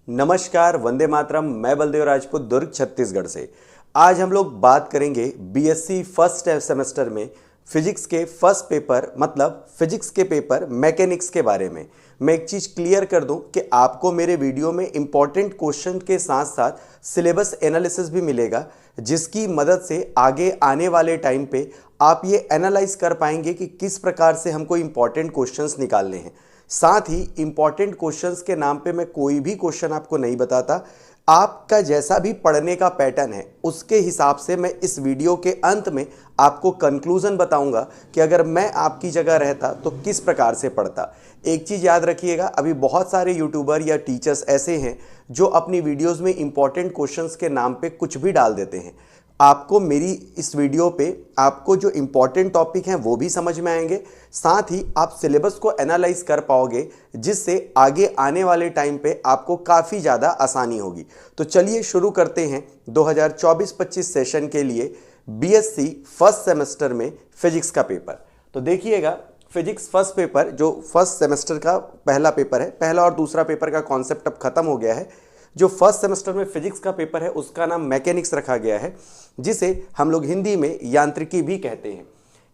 नमस्कार, वंदे मातरम। मैं बलदेव राजपूत, दुर्ग, छत्तीसगढ़ से। आज हम लोग बात करेंगे बीएससी फर्स्ट सेमेस्टर में फिजिक्स के फर्स्ट पेपर मतलब फिजिक्स के पेपर मैकेनिक्स के बारे में। मैं एक चीज़ क्लियर कर दूं कि आपको मेरे वीडियो में इंपॉर्टेंट क्वेश्चन के साथ साथ सिलेबस एनालिसिस भी मिलेगा, जिसकी मदद से आगे आने वाले टाइम पे आप ये एनालाइज कर पाएंगे कि किस प्रकार से हमको इंपॉर्टेंट क्वेश्चंस निकालने हैं। साथ ही इंपॉर्टेंट क्वेश्चंस के नाम पे मैं कोई भी क्वेश्चन आपको नहीं बताता। आपका जैसा भी पढ़ने का पैटर्न है उसके हिसाब से मैं इस वीडियो के अंत में आपको कंक्लूजन बताऊंगा कि अगर मैं आपकी जगह रहता तो किस प्रकार से पढ़ता। एक चीज़ याद रखिएगा, अभी बहुत सारे यूट्यूबर या टीचर्स ऐसे हैं जो अपनी वीडियोस में इंपॉर्टेंट क्वेश्चंस के नाम पे कुछ भी डाल देते हैं। आपको मेरी इस वीडियो पे आपको जो इंपॉर्टेंट टॉपिक हैं वो भी समझ में आएंगे, साथ ही आप सिलेबस को एनालाइज कर पाओगे, जिससे आगे आने वाले टाइम पे आपको काफ़ी ज़्यादा आसानी होगी। तो चलिए शुरू करते हैं 2024-25 सेशन के लिए बीएससी फर्स्ट सेमेस्टर में फिजिक्स का पेपर। तो देखिएगा, फिजिक्स फर्स्ट पेपर जो फर्स्ट सेमेस्टर का पहला पेपर है, पहला और दूसरा पेपर का कॉन्सेप्ट अब खत्म हो गया है। जो फर्स्ट सेमेस्टर में फिजिक्स का पेपर है उसका नाम मैकेनिक्स रखा गया है, जिसे हम लोग हिंदी में यांत्रिकी भी कहते हैं।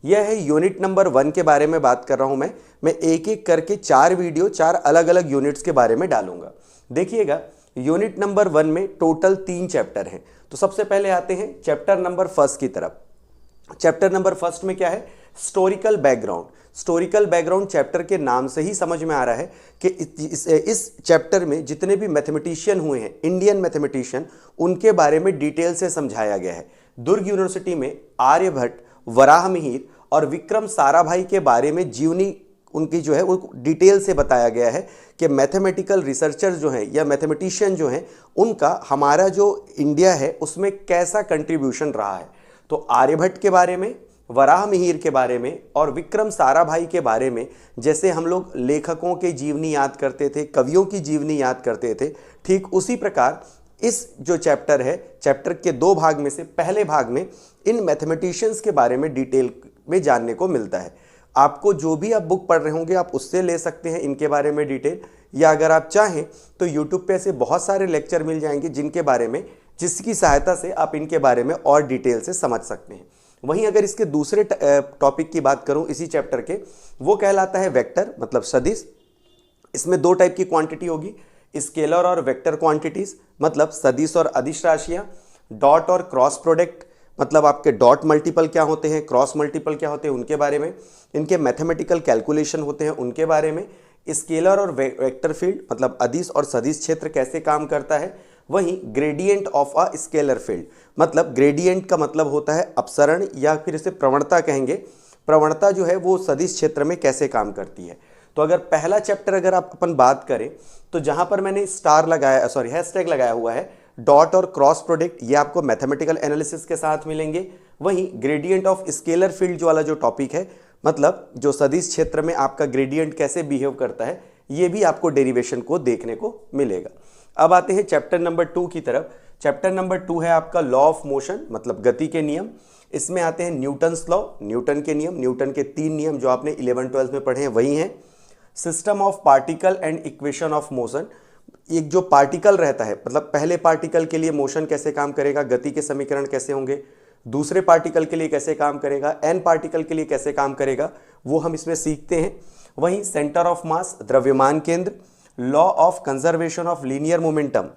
यह है यूनिट नंबर 1 के बारे में बात कर रहा हूं मैं एक एक करके 4 वीडियो 4 अलग अलग यूनिट्स के बारे में डालूंगा। देखिएगा, यूनिट नंबर 1 में टोटल 3 चैप्टर हैं। तो सबसे पहले आते हैं चैप्टर नंबर फर्स्ट की तरफ। चैप्टर नंबर फर्स्ट में क्या है? Historical background. Historical background chapter के नाम से ही समझ में आ रहा है कि इस चैप्टर में जितने भी मैथमेटिशियन हुए हैं, इंडियन मैथमेटिशियन, उनके बारे में डिटेल से समझाया गया है। दुर्ग यूनिवर्सिटी में आर्यभट्ट, वराहमिहिर और विक्रम साराभाई के बारे में जीवनी उनकी जो है वो डिटेल से बताया गया है कि मैथमेटिकल रिसर्चर जो हैं या मैथमेटिशियन जो हैं, उनका हमारा जो इंडिया है उसमें कैसा कंट्रीब्यूशन रहा है। तो आर्यभट्ट के बारे में, वराहमिहिर के बारे में और विक्रम साराभाई के बारे में, जैसे हम लोग लेखकों के जीवनी याद करते थे, कवियों की जीवनी याद करते थे, ठीक उसी प्रकार इस जो चैप्टर है, चैप्टर के 2 भाग में से पहले भाग में इन मैथमेटिशियंस के बारे में डिटेल में जानने को मिलता है। आपको जो भी आप बुक पढ़ रहे होंगे आप उससे ले सकते हैं इनके बारे में डिटेल, या अगर आप चाहें तो यूट्यूब पे ऐसे बहुत सारे लेक्चर मिल जाएंगे जिनके बारे में, जिसकी सहायता से आप इनके बारे में और डिटेल से समझ सकते हैं। वहीं अगर इसके दूसरे टॉपिक की बात करूं इसी चैप्टर के, वो कहलाता है वेक्टर मतलब सदिश। इसमें 2 टाइप की क्वांटिटी होगी, स्केलर और वेक्टर क्वांटिटीज मतलब सदिश और अदिश राशियां। डॉट और क्रॉस प्रोडक्ट मतलब आपके डॉट मल्टीपल क्या होते हैं, क्रॉस मल्टीपल क्या होते हैं, उनके बारे में। इनके मैथमेटिकल कैलकुलेशन होते हैं उनके बारे में। स्केलर और वेक्टर फील्ड मतलब अदिश और सदिश क्षेत्र कैसे काम करता है। वहीं gradient of a scalar field मतलब ग्रेडियंट का मतलब होता है अपसरण या फिर इसे प्रवणता कहेंगे। प्रवणता जो है वो सदिश क्षेत्र में कैसे काम करती है। तो अगर पहला चैप्टर अगर आप अपन बात करें तो जहां पर मैंने हैशटैग लगाया हुआ है डॉट और क्रॉस प्रोडक्ट, ये आपको मैथमेटिकल एनालिसिस के साथ मिलेंगे। वहीं ग्रेडियंट ऑफ स्केलर फील्ड जो वाला जो टॉपिक है, मतलब जो सदिश क्षेत्र में आपका ग्रेडियंट कैसे बिहेव करता है, ये भी आपको डेरिवेशन को देखने को मिलेगा। अब आते हैं चैप्टर नंबर 2 की तरफ। चैप्टर नंबर 2 है आपका लॉ ऑफ मोशन मतलब गति के नियम। इसमें आते हैं न्यूटन्स लॉ, न्यूटन के नियम, न्यूटन के 3 नियम जो आपने 11-12 में पढ़े हैं वही हैं। System of particle and equation of motion, एक जो पार्टिकल रहता है मतलब पहले पार्टिकल के लिए मोशन कैसे काम करेगा, गति के समीकरण कैसे होंगे, दूसरे पार्टिकल के लिए कैसे काम करेगा, एन पार्टिकल के लिए कैसे काम करेगा, वो हम इसमें सीखते हैं। वहीं सेंटर ऑफ मास द्रव्यमान केंद्र, law of conservation of linear momentum,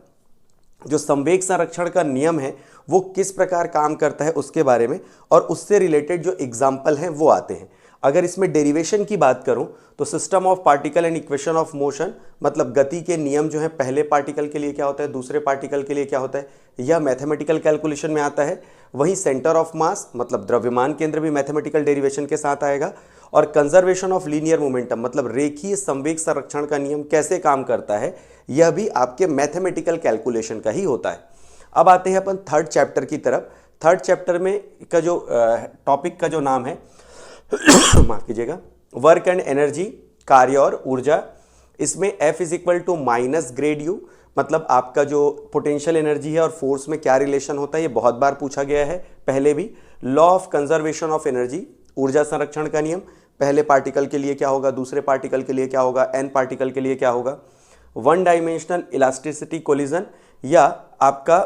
जो संवेग संरक्षण का नियम है वो किस प्रकार काम करता है उसके बारे में, और उससे रिलेटेड जो एग्जाम्पल हैं वो आते हैं। अगर इसमें डेरिवेशन की बात करूं तो system of particle and equation of motion मतलब गति के नियम जो है पहले पार्टिकल के लिए क्या होता है, दूसरे पार्टिकल के लिए क्या होता है, यह मैथमेटिकल कैलकुलेशन में आता है। वहीं सेंटर ऑफ मास मतलब द्रव्यमान केंद्र भी मैथमेटिकल डेरिवेशन के साथ आएगा। और कंजर्वेशन ऑफ लीनियर मोमेंटम मतलब रेखीय संवेग संरक्षण का नियम कैसे काम करता है, यह भी आपके मैथमेटिकल कैलकुलेशन का ही होता है। अब आते हैं अपन थर्ड चैप्टर की तरफ। थर्ड चैप्टर में का जो टॉपिक का जो नाम है माफ कीजिएगा, वर्क एंड एनर्जी, कार्य और ऊर्जा। इसमें F = माइनस ग्रेड U मतलब आपका जो पोटेंशियल एनर्जी है और फोर्स में क्या रिलेशन होता है, ये बहुत बार पूछा गया है पहले भी। Law of conservation of energy, ऊर्जा संरक्षण का नियम, पहले पार्टिकल के लिए क्या होगा, दूसरे पार्टिकल के लिए क्या होगा, एन पार्टिकल के लिए क्या होगा। वन डायमेंशनल इलास्टिसिटी कोलिजन या आपका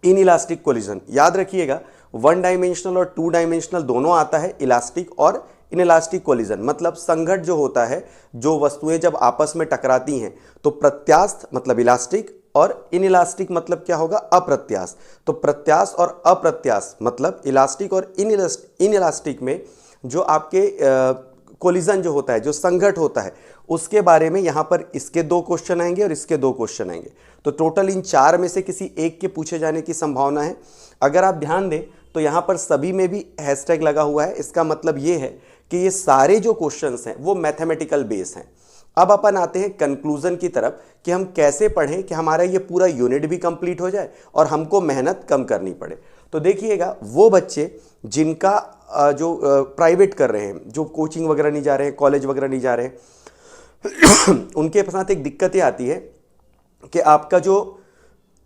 इनइलास्टिक कोलिजन। याद रखिएगा, वन डायमेंशनल और टू डायमेंशनल दोनों आता है, इलास्टिक और इनइलास्टिक कोलिजन मतलब संघट जो होता है, जो वस्तुएं जब आपस में टकराती हैं तो प्रत्यास्थ मतलब इलास्टिक और इनइलास्टिक मतलब क्या होगा, अप्रत्यास्थ। तो प्रत्यास्थ और अप्रत्यास्थ मतलब इलास्टिक और इनइलास्टिक में जो आपके कोलिजन जो होता है, जो संघट होता है, उसके बारे में यहां पर इसके 2 क्वेश्चन आएंगे और इसके 2 क्वेश्चन आएंगे। तो टोटल इन 4 में से किसी एक के पूछे जाने की संभावना है। अगर आप ध्यान दें तो यहां पर सभी में भी हैशटैग लगा हुआ है। इसका मतलब ये है कि ये सारे जो क्वेश्चंस हैं वो मैथमेटिकल बेस हैं। अब अपन आते हैं कंक्लूजन की तरफ कि हम कैसे पढ़ें कि हमारा ये पूरा यूनिट भी कंप्लीट हो जाए और हमको मेहनत कम करनी पड़े। तो देखिएगा, वो बच्चे जिनका जो प्राइवेट कर रहे हैं, जो कोचिंग वगैरह नहीं जा रहे हैं, कॉलेज वगैरह नहीं जा रहे हैं, उनके साथ एक दिक्कत ये आती है कि आपका जो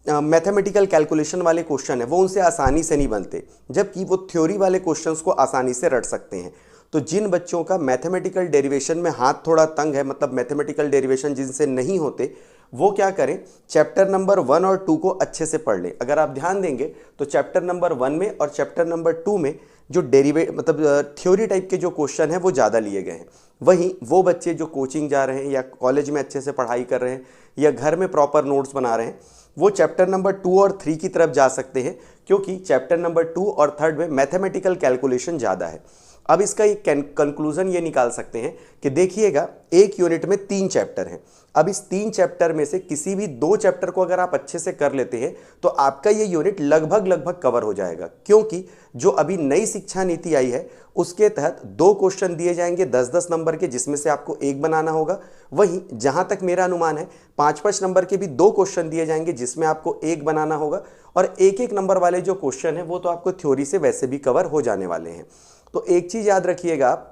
मैथमेटिकल कैलकुलेशन वाले क्वेश्चन है वो उनसे आसानी से नहीं बनते, जबकि वो थ्योरी वाले क्वेश्चंस को आसानी से रट सकते हैं। तो जिन बच्चों का मैथमेटिकल डेरिवेशन में हाथ थोड़ा तंग है, मतलब मैथमेटिकल डेरिवेशन जिनसे नहीं होते, वो क्या करें, चैप्टर नंबर 1 और 2 को अच्छे से पढ़ लें। अगर आप ध्यान देंगे तो चैप्टर नंबर 1 में और चैप्टर नंबर 2 में जो मतलब थ्योरी टाइप के जो क्वेश्चन हैं वो ज़्यादा लिए गए हैं। वहीं वो बच्चे जो कोचिंग जा रहे हैं या कॉलेज में अच्छे से पढ़ाई कर रहे हैं या घर में प्रॉपर नोट्स बना रहे हैं, वो चैप्टर नंबर 2 और 3 की तरफ जा सकते हैं, क्योंकि चैप्टर नंबर 2 और 3 में मैथमेटिकल कैलकुलेशन ज़्यादा है। अब इसका एक कंक्लूजन ये निकाल सकते हैं कि देखिएगा, एक यूनिट में 3 चैप्टर हैं। अब इस 3 चैप्टर में से किसी भी 2 चैप्टर को अगर आप अच्छे से कर लेते हैं तो आपका ये यूनिट लगभग कवर हो जाएगा, क्योंकि जो अभी नई शिक्षा नीति आई है उसके तहत 2 क्वेश्चन दिए जाएंगे 10-10 नंबर के, जिसमें से आपको एक बनाना होगा। वहीं जहां तक मेरा अनुमान है 5-5 नंबर के भी 2 क्वेश्चन दिए जाएंगे, जिसमें आपको एक बनाना होगा, और 1-1 नंबर वाले जो क्वेश्चन है वो तो आपको थ्योरी से वैसे भी कवर हो जाने वाले हैं। तो एक चीज याद रखिएगा आप,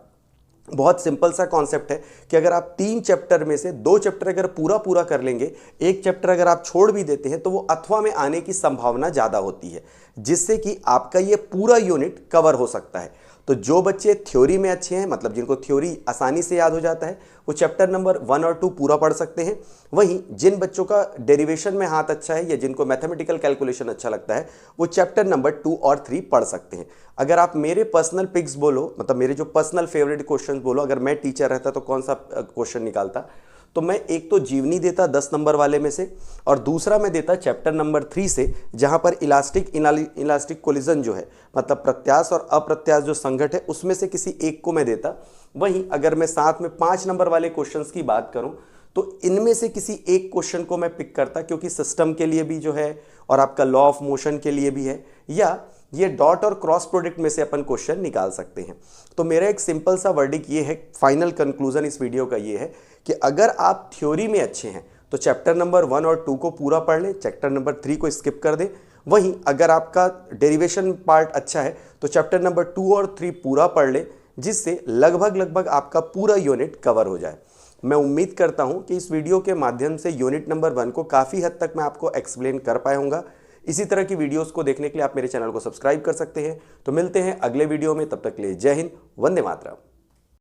बहुत सिंपल सा कॉन्सेप्ट है कि अगर आप 3 चैप्टर में से 2 चैप्टर अगर पूरा कर लेंगे, एक चैप्टर अगर आप छोड़ भी देते हैं तो वो अथवा में आने की संभावना ज़्यादा होती है, जिससे कि आपका ये पूरा यूनिट कवर हो सकता है। तो जो बच्चे थ्योरी में अच्छे हैं, मतलब जिनको थ्योरी आसानी से याद हो जाता है, वो चैप्टर नंबर 1 और 2 पूरा पढ़ सकते हैं। वहीं जिन बच्चों का डेरिवेशन में हाथ अच्छा है या जिनको मैथमेटिकल कैलकुलेशन अच्छा लगता है, वो चैप्टर नंबर 2 और 3 पढ़ सकते हैं। अगर आप मेरे पर्सनल पिक्स बोलो, मतलब मेरे जो पर्सनल फेवरेट क्वेश्चन बोलो, अगर मैं टीचर रहता तो कौन सा क्वेश्चन निकालता, तो मैं एक तो जीवनी देता 10 नंबर वाले में से, और दूसरा मैं देता चैप्टर नंबर 3 से, जहां पर इलास्टिक कोलिजन जो है, मतलब प्रत्यास्थ और अप्रत्यास्थ जो संघट है, उसमें से किसी एक को मैं देता। वहीं अगर मैं साथ में 5 नंबर वाले क्वेश्चंस की बात करूं तो इनमें से किसी एक क्वेश्चन को मैं पिक करता, क्योंकि सिस्टम के लिए भी जो है और आपका लॉ ऑफ मोशन के लिए भी है, या ये डॉट और क्रॉस प्रोडक्ट में से अपन क्वेश्चन निकाल सकते हैं। तो मेरा एक सिंपल सा वर्डिक ये है, फाइनल कंक्लूजन इस वीडियो का ये है कि अगर आप थ्योरी में अच्छे हैं तो चैप्टर नंबर 1 और 2 को पूरा पढ़ लें, चैप्टर नंबर 3 को स्किप कर दें। वहीं अगर आपका डेरिवेशन पार्ट अच्छा है तो चैप्टर नंबर 2 और 3 पूरा पढ़ लें, जिससे लगभग आपका पूरा यूनिट कवर हो जाए। मैं उम्मीद करता हूं कि इस वीडियो के माध्यम से यूनिट नंबर 1 को काफ़ी हद तक मैं आपको एक्सप्लेन कर पाया हूँगा। इसी तरह की वीडियोस को देखने के लिए आप मेरे चैनल को सब्सक्राइब कर सकते हैं। तो मिलते हैं अगले वीडियो में, तब तक के लिए जय हिंद, वंदे मातरम।